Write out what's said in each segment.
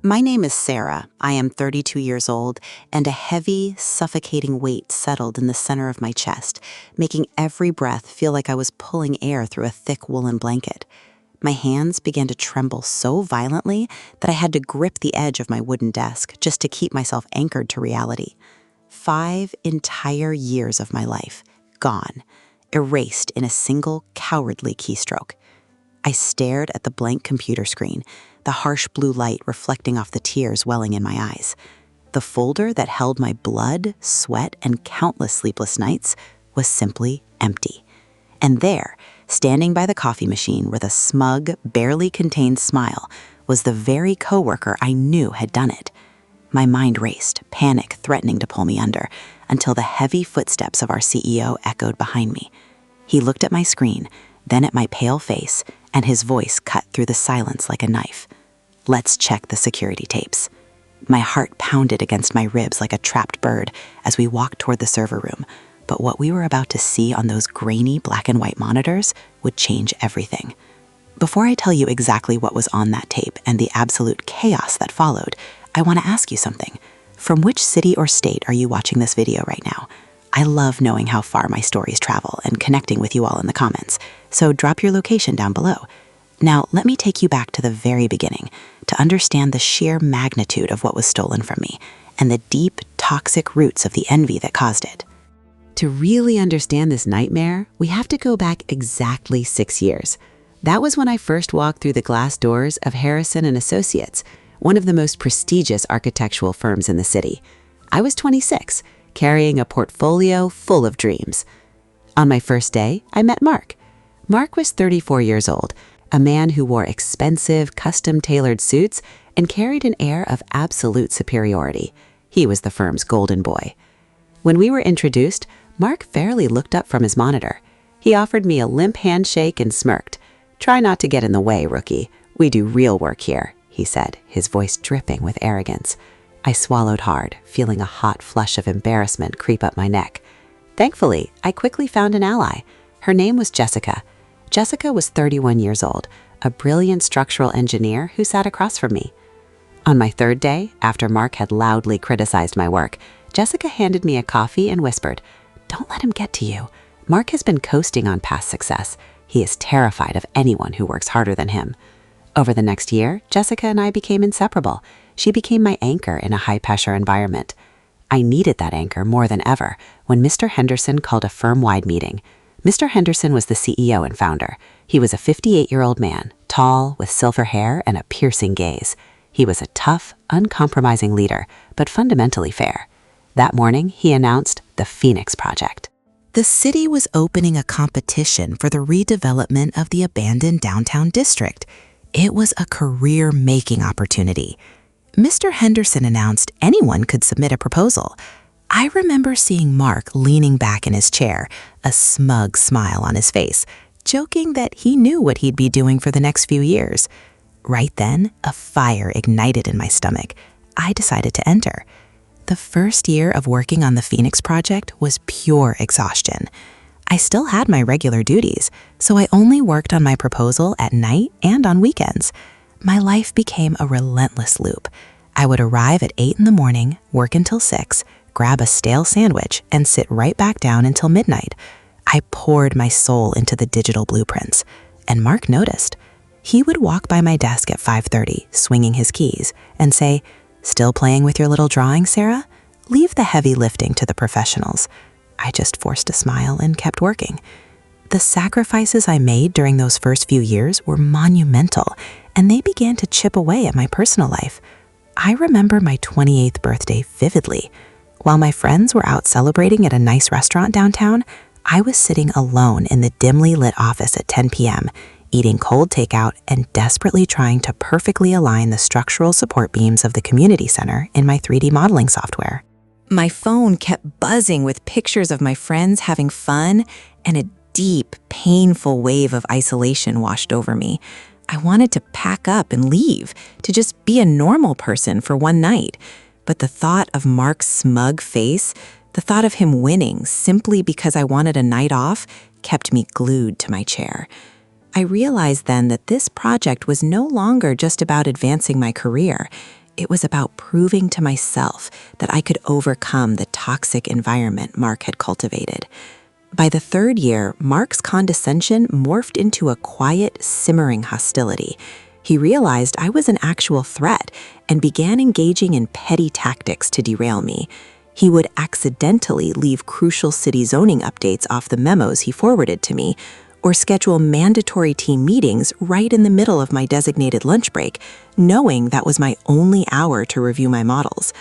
My name is Sarah. I am 32 years old, and a heavy, suffocating weight settled in the center of my chest, making every breath feel like I was pulling air through a thick woolen blanket. My hands began to tremble so violently that I had to grip the edge of my wooden desk just to keep myself anchored to reality. 5 entire years of my life, gone, erased in a single cowardly keystroke. I stared at the blank computer screen, the harsh blue light reflecting off the tears welling in my eyes. The folder that held my blood, sweat, and countless sleepless nights was simply empty. And there, standing by the coffee machine with a smug, barely contained smile, was the very coworker I knew had done it. My mind raced, panic threatening to pull me under, until the heavy footsteps of our CEO echoed behind me. He looked at my screen, then at my pale face, and his voice cut through the silence like a knife. "Let's check the security tapes." My heart pounded against my ribs like a trapped bird as we walked toward the server room, but what we were about to see on those grainy black and white monitors would change everything. Before I tell you exactly what was on that tape and the absolute chaos that followed, I want to ask you something. From which city or state are you watching this video right now? I love knowing how far my stories travel and connecting with you all in the comments, so drop your location down below. Now, let me take you back to the very beginning to understand the sheer magnitude of what was stolen from me and the deep, toxic roots of the envy that caused it. To really understand this nightmare, we have to go back exactly 6 years. That was when I first walked through the glass doors of Harrison and Associates, one of the most prestigious architectural firms in the city. I was 26, carrying a portfolio full of dreams. On my first day, I met Mark. Mark was 34 years old, a man who wore expensive, custom-tailored suits and carried an air of absolute superiority. He was the firm's golden boy. When we were introduced, Mark fairly looked up from his monitor. He offered me a limp handshake and smirked. "Try not to get in the way, rookie. We do real work here," he said, his voice dripping with arrogance. I swallowed hard, feeling a hot flush of embarrassment creep up my neck. Thankfully, I quickly found an ally. Her name was Jessica. Jessica was 31 years old, a brilliant structural engineer who sat across from me. On my third day, after Mark had loudly criticized my work, Jessica handed me a coffee and whispered, "Don't let him get to you. Mark has been coasting on past success. He is terrified of anyone who works harder than him." Over the next year, Jessica and I became inseparable. She became my anchor in a high-pressure environment. I needed that anchor more than ever when Mr. Henderson called a firm-wide meeting. Mr. Henderson was the CEO and founder. He was a 58-year-old man, tall, with silver hair and a piercing gaze. He was a tough, uncompromising leader, but fundamentally fair. That morning, he announced the Phoenix Project. The city was opening a competition for the redevelopment of the abandoned downtown district. It was a career-making opportunity. Mr. Henderson announced anyone could submit a proposal. I remember seeing Mark leaning back in his chair, a smug smile on his face, joking that he knew what he'd be doing for the next few years. Right then, a fire ignited in my stomach. I decided to enter. The first year of working on the Phoenix Project was pure exhaustion. I still had my regular duties, so I only worked on my proposal at night and on weekends. My life became a relentless loop. I would arrive at 8 in the morning, work until 6, grab a stale sandwich, and sit right back down until midnight. I poured my soul into the digital blueprints, and Mark noticed. He would walk by my desk at 5:30, swinging his keys, and say, "Still playing with your little drawing, Sarah? Leave the heavy lifting to the professionals." I just forced a smile and kept working. The sacrifices I made during those first few years were monumental, and they began to chip away at my personal life. I remember my 28th birthday vividly. While my friends were out celebrating at a nice restaurant downtown, I was sitting alone in the dimly lit office at 10 p.m., eating cold takeout and desperately trying to perfectly align the structural support beams of the community center in my 3D modeling software. My phone kept buzzing with pictures of my friends having fun, and a deep, painful wave of isolation washed over me. I wanted to pack up and leave, to just be a normal person for one night. But the thought of Mark's smug face, the thought of him winning simply because I wanted a night off, kept me glued to my chair. I realized then that this project was no longer just about advancing my career. It was about proving to myself that I could overcome the toxic environment Mark had cultivated. By the third year, Mark's condescension morphed into a quiet, simmering hostility. He realized I was an actual threat and began engaging in petty tactics to derail me. He would accidentally leave crucial city zoning updates off the memos he forwarded to me, or schedule mandatory team meetings right in the middle of my designated lunch break, knowing that was my only hour to review my models.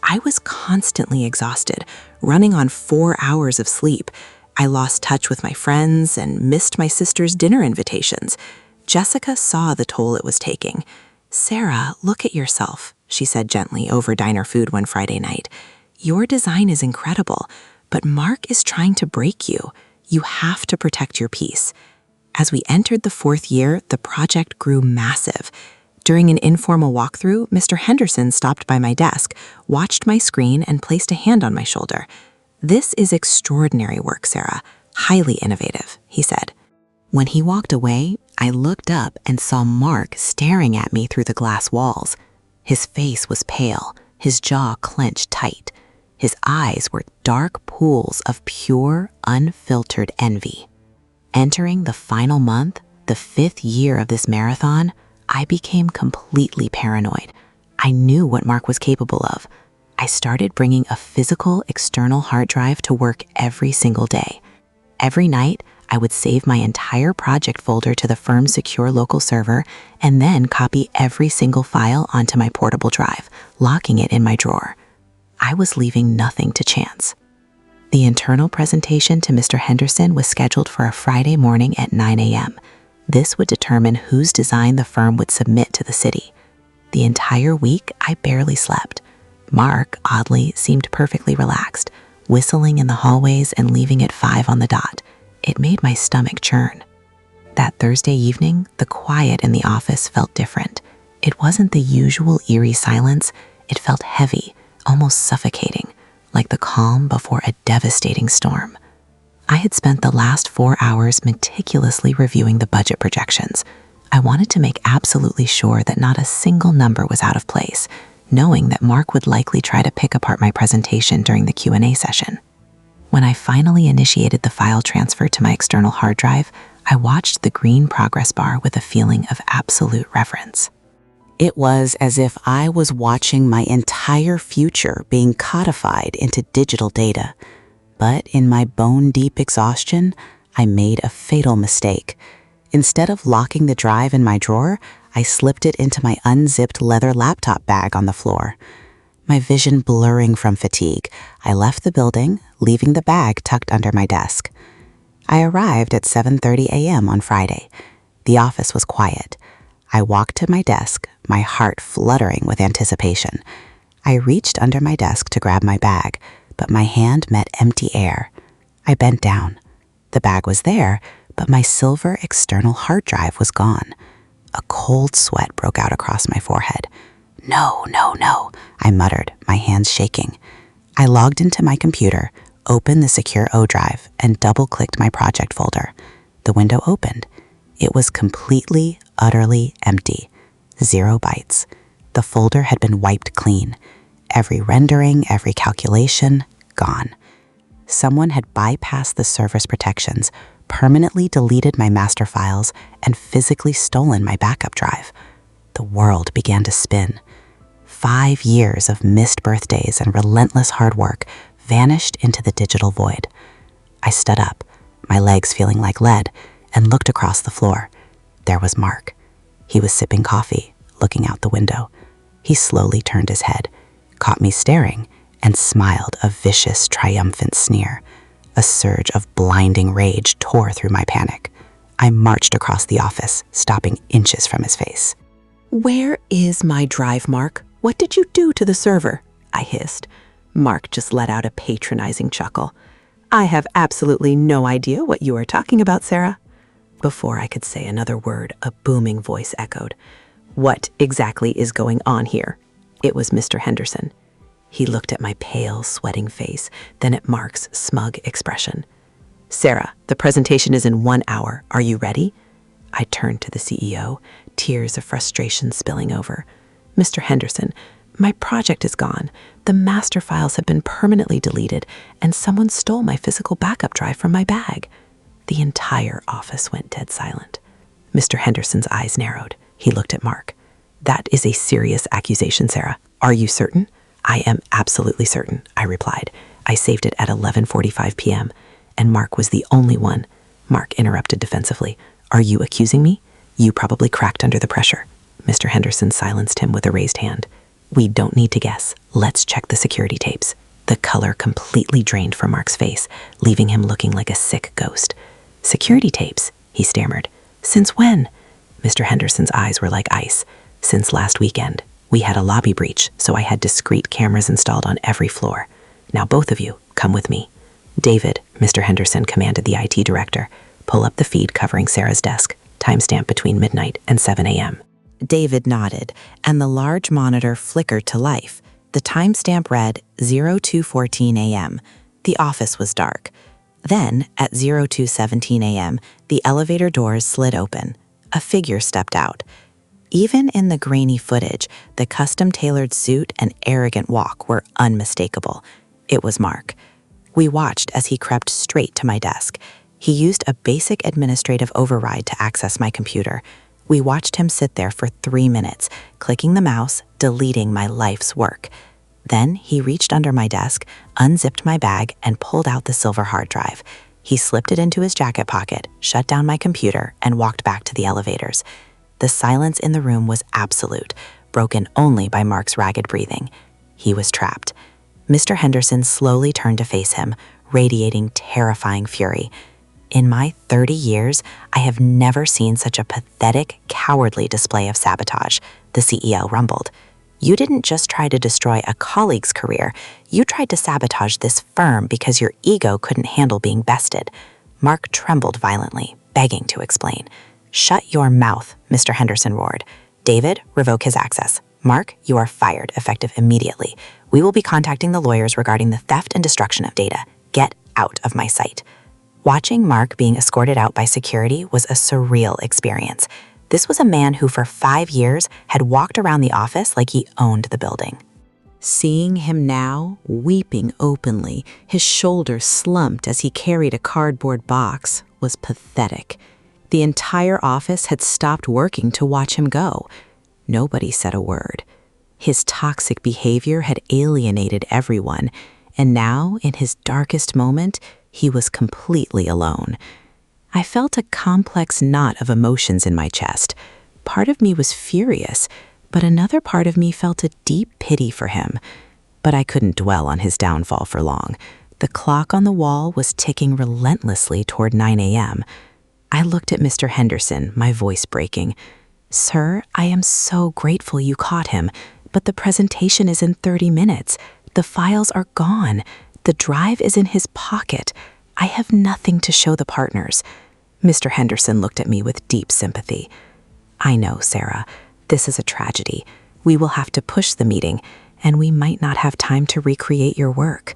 I was constantly exhausted, running on 4 hours of sleep. I lost touch with my friends and missed my sister's dinner invitations. Jessica saw the toll it was taking. "Sarah, look at yourself," she said gently over diner food one Friday night. "Your design is incredible, but Mark is trying to break you. You have to protect your peace." As we entered the 4th year, the project grew massive. During an informal walkthrough, Mr. Henderson stopped by my desk, watched my screen, and placed a hand on my shoulder. "This is extraordinary work, Sarah. Highly innovative," he said. When he walked away, I looked up and saw Mark staring at me through the glass walls. His face was pale, his jaw clenched tight. His eyes were dark pools of pure, unfiltered envy. Entering the final month, the 5th year of this marathon, I became completely paranoid. I knew what Mark was capable of. I started bringing a physical external hard drive to work every single day. Every night, I would save my entire project folder to the firm's secure local server and then copy every single file onto my portable drive, locking it in my drawer. I was leaving nothing to chance. The internal presentation to Mr. Henderson was scheduled for a Friday morning at 9 a.m. This would determine whose design the firm would submit to the city. The entire week, I barely slept. Mark, oddly, seemed perfectly relaxed, whistling in the hallways and leaving at 5 on the dot. It made my stomach churn. That Thursday evening, the quiet in the office felt different. It wasn't the usual eerie silence. It felt heavy, almost suffocating, like the calm before a devastating storm. I had spent the last 4 hours meticulously reviewing the budget projections. I wanted to make absolutely sure that not a single number was out of place, knowing that Mark would likely try to pick apart my presentation during the Q&A session. When I finally initiated the file transfer to my external hard drive, I watched the green progress bar with a feeling of absolute reverence. It was as if I was watching my entire future being codified into digital data. But in my bone-deep exhaustion, I made a fatal mistake. Instead of locking the drive in my drawer, I slipped it into my unzipped leather laptop bag on the floor. My vision blurring from fatigue, I left the building, leaving the bag tucked under my desk. I arrived at 7:30 a.m. on Friday. The office was quiet. I walked to my desk, my heart fluttering with anticipation. I reached under my desk to grab my bag, but my hand met empty air. I bent down. The bag was there, but my silver external hard drive was gone. A cold sweat broke out across my forehead. "No, no, no," I muttered, my hands shaking. I logged into my computer, opened the secure O drive, and double-clicked my project folder. The window opened. It was completely, utterly empty. 0 bytes. The folder had been wiped clean. Every rendering, every calculation, gone. Someone had bypassed the server's protections, permanently deleted my master files, and physically stolen my backup drive. The world began to spin. 5 years of missed birthdays and relentless hard work vanished into the digital void. I stood up, my legs feeling like lead, and looked across the floor. There was Mark. He was sipping coffee, looking out the window. He slowly turned his head, caught me staring, and smiled a vicious, triumphant sneer. A surge of blinding rage tore through my panic. I marched across the office, stopping inches from his face. "Where is my drive, Mark? What did you do to the server?" I hissed. Mark just let out a patronizing chuckle. "I have absolutely no idea what you are talking about, Sarah." Before I could say another word, a booming voice echoed. "What exactly is going on here?" It was Mr. Henderson. He looked at my pale, sweating face, then at Mark's smug expression. "Sarah, the presentation is in 1 hour. Are you ready?" I turned to the CEO, tears of frustration spilling over. "Mr. Henderson, My project is gone. The master files have been permanently deleted, and someone stole my physical backup drive from my bag. The entire office went dead silent. Mr. Henderson's eyes narrowed. He looked at Mark. That is a serious accusation, Sarah. Are you certain? I am absolutely certain, I replied. I saved it at 11:45 p.m., and Mark was the only one. Mark interrupted defensively. Are you accusing me? You probably cracked under the pressure. Mr. Henderson silenced him with a raised hand. We don't need to guess. Let's check the security tapes. The color completely drained from Mark's face, leaving him looking like a sick ghost. Security tapes, he stammered. Since when? Mr. Henderson's eyes were like ice. Since last weekend. We had a lobby breach, so I had discrete cameras installed on every floor. Now both of you, come with me. David, Mr. Henderson commanded the IT director, pull up the feed covering Sarah's desk, timestamp between midnight and 7 a.m. David nodded, and the large monitor flickered to life. The timestamp read 02:14 a.m. The office was dark. Then, at 02:17 a.m., the elevator doors slid open. A figure stepped out. Even in the grainy footage, the custom-tailored suit and arrogant walk were unmistakable. It was Mark. We watched as he crept straight to my desk. He used a basic administrative override to access my computer. We watched him sit there for 3 minutes, clicking the mouse, deleting my life's work. Then he reached under my desk, unzipped my bag, and pulled out the silver hard drive. He slipped it into his jacket pocket, shut down my computer, and walked back to the elevators. The silence in the room was absolute, broken only by Mark's ragged breathing. He was trapped. Mr. Henderson slowly turned to face him, radiating terrifying fury. In my 30 years, I have never seen such a pathetic, cowardly display of sabotage, the CEO rumbled. You didn't just try to destroy a colleague's career, you tried to sabotage this firm because your ego couldn't handle being bested. Mark trembled violently, begging to explain. Shut your mouth, Mr. Henderson roared. David, revoke his access. Mark, you are fired, effective immediately. We will be contacting the lawyers regarding the theft and destruction of data. Get out of my sight. Watching Mark being escorted out by security was a surreal experience. This was a man who for 5 years had walked around the office like he owned the building. Seeing him now, weeping openly, his shoulders slumped as he carried a cardboard box, was pathetic. The entire office had stopped working to watch him go. Nobody said a word. His toxic behavior had alienated everyone, and now, in his darkest moment, he was completely alone. I felt a complex knot of emotions in my chest. Part of me was furious, but another part of me felt a deep pity for him. But I couldn't dwell on his downfall for long. The clock on the wall was ticking relentlessly toward 9 a.m. I looked at Mr. Henderson, my voice breaking. Sir, I am so grateful you caught him, but the presentation is in 30 minutes. The files are gone. The drive is in his pocket. I have nothing to show the partners. Mr. Henderson looked at me with deep sympathy. I know, Sarah. This is a tragedy. We will have to push the meeting, and we might not have time to recreate your work.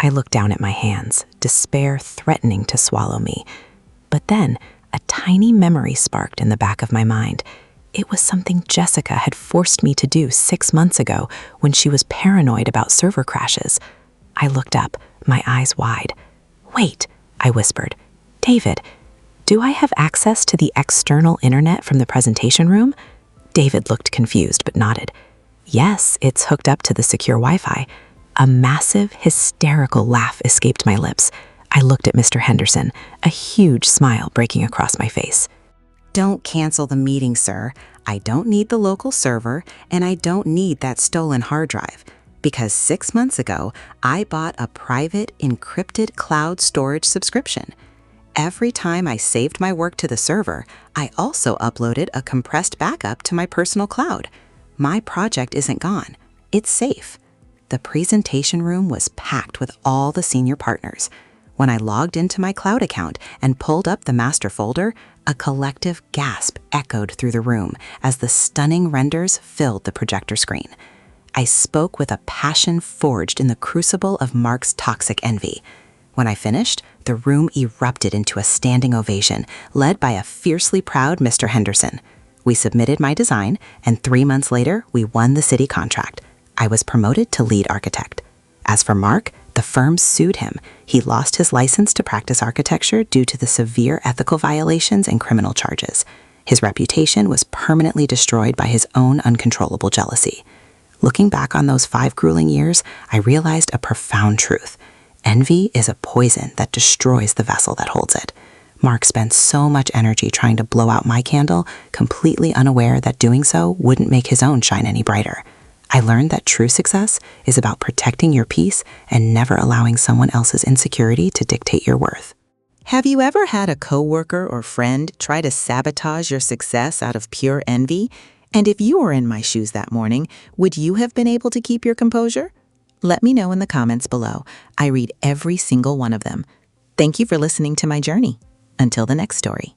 I looked down at my hands, despair threatening to swallow me. But then, a tiny memory sparked in the back of my mind. It was something Jessica had forced me to do 6 months ago when she was paranoid about server crashes. I looked up, my eyes wide. Wait, I whispered. David, do I have access to the external internet from the presentation room? David looked confused but nodded. Yes, it's hooked up to the secure Wi-Fi. A massive, hysterical laugh escaped my lips. I looked at Mr. Henderson, a huge smile breaking across my face. Don't cancel the meeting, sir. I don't need the local server, and I don't need that stolen hard drive. Because 6 months ago, I bought a private, encrypted cloud storage subscription. Every time I saved my work to the server, I also uploaded a compressed backup to my personal cloud. My project isn't gone. It's safe. The presentation room was packed with all the senior partners. When I logged into my cloud account and pulled up the master folder, a collective gasp echoed through the room as the stunning renders filled the projector screen. I spoke with a passion forged in the crucible of Mark's toxic envy. When I finished, the room erupted into a standing ovation, led by a fiercely proud Mr. Henderson. We submitted my design, and 3 months later, we won the city contract. I was promoted to lead architect. As for Mark, the firm sued him. He lost his license to practice architecture due to the severe ethical violations and criminal charges. His reputation was permanently destroyed by his own uncontrollable jealousy. Looking back on those 5 grueling years, I realized a profound truth. Envy is a poison that destroys the vessel that holds it. Mark spent so much energy trying to blow out my candle, completely unaware that doing so wouldn't make his own shine any brighter. I learned that true success is about protecting your peace and never allowing someone else's insecurity to dictate your worth. Have you ever had a coworker or friend try to sabotage your success out of pure envy? And if you were in my shoes that morning, would you have been able to keep your composure? Let me know in the comments below. I read every single one of them. Thank you for listening to my journey. Until the next story.